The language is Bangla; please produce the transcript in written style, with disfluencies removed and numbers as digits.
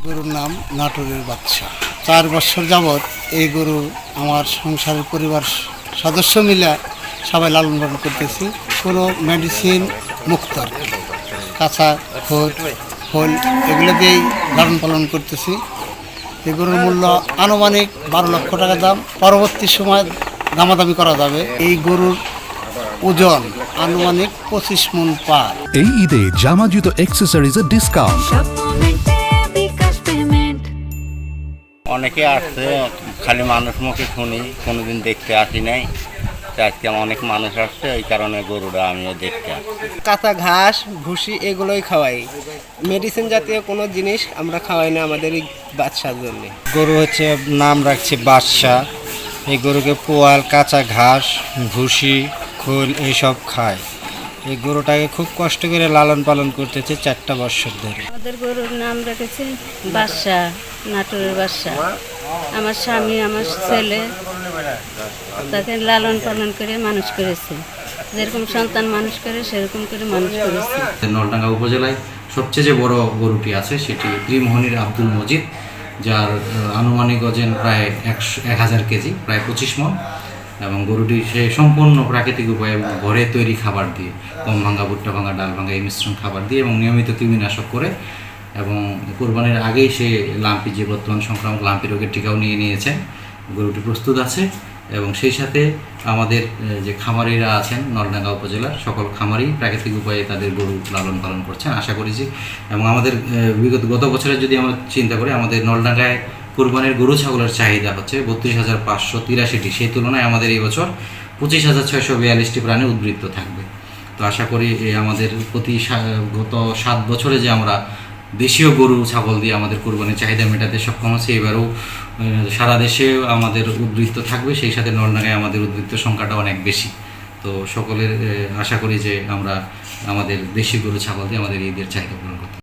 গরুর নাম নাটোরের বাদশা। 4 বছর যাবৎ এই গরু আমার সংসারের পরিবার সদস্য মিলে সবাই লালন পালন করতেছি। কোনো মেডিসিন মুক্ত আর কি। কাঁচা খোল খোল এগুলো দিয়েই লালন পালন করতেছি। এই গরুর মূল্য আনুমানিক 12 লক্ষ টাকা দাম। পরবর্তী সময় দামাদামি করা যাবে। এই গরুর ওজন আনুমানিক 25 মণ পার। এই ঈদে জামা জুতো অ্যাক্সেসরিজের ডিসকাউন্ট। অনেকে আসছে, খালি মানুষ মুখে শুনি, কোনোদিন দেখতে আসি নাই। তো আজকে অনেক মানুষ আসছে, এই কারণে গরুটা আমিও দেখতে আসছি। কাঁচা ঘাস ভুসি এগুলোই খাওয়াই, মেডিসিন জাতীয় কোনো জিনিস আমরা খাওয়াই না আমাদের এই বাচ্চার জন্য। গরু হচ্ছে নাম রাখছি বাদশাহ। এই গরুকে পোয়াল, কাঁচা ঘাস, ভুসি, খোল এইসব খায়। এই গরুটাকে খুব কষ্ট করে লালন পালন করতেছে 4টা বছর ধরে। আমাদের গরুর নাম রেখেছি বাদশা, নাটোরের বাদশা। আমার স্বামী, আমার ছেলে তাকে লালন পালন করে মানুষ করেছে। যেরকম সন্তান মানুষ করে সেরকম করে মানুষ করেছে। নলডাঙ্গা উপজেলায় সবচেয়ে যে বড় গরুটি আছে সেটি ত্রিমোহনীর আব্দুল মজিদ, যার আনুমানিক ওজন প্রায় 1000 কেজি, প্রায় 25 মণ। এবং গরুটি সে সম্পূর্ণ প্রাকৃতিক উপায়ে ঘরে তৈরি খাবার দিয়ে, গম ভাঙা, ভুট্টা ভাঙা, ডাল ভাঙা এই মিশ্রণ খাবার দিয়ে এবং নিয়মিত কৃমিনাশক করে এবং কোরবানির আগেই সে লাম্পি, যে বর্তমান সংক্রামক লাম্পি রোগের টিকাও নিয়েছেন। গরুটি প্রস্তুত আছে এবং সেই সাথে আমাদের যে খামারিরা আছেন নলডাঙ্গা উপজেলার সকল খামারি প্রাকৃতিক উপায়ে তাদের গরু লালন পালন করছেন আশা করি যে। এবং আমাদের গত বছরে যদি আমরা চিন্তা করি, আমাদের নলডাঙ্গায় কোরবানির গরু ছাগলের চাহিদা হচ্ছে 32,583টি। সেই তুলনায় আমাদের এই বছর 25,642টি প্রাণী উদ্বৃত্ত থাকবে। তো আশা করি আমাদের গত 7 বছরে যে আমরা দেশীয় গরু ছাগল দিয়ে আমাদের কোরবানির চাহিদা মেটাতে সক্ষম হচ্ছে, এবারও সারা দেশে আমাদের উদ্বৃত্ত থাকবে। সেই সাথে নলডাঙ্গায় আমাদের উদ্বৃত্ত সংখ্যাটা অনেক বেশি। তো সকলের আশা করি যে আমরা আমাদের দেশি গরু ছাগল দিয়ে আমাদের ঈদের চাহিদা পূরণ করতে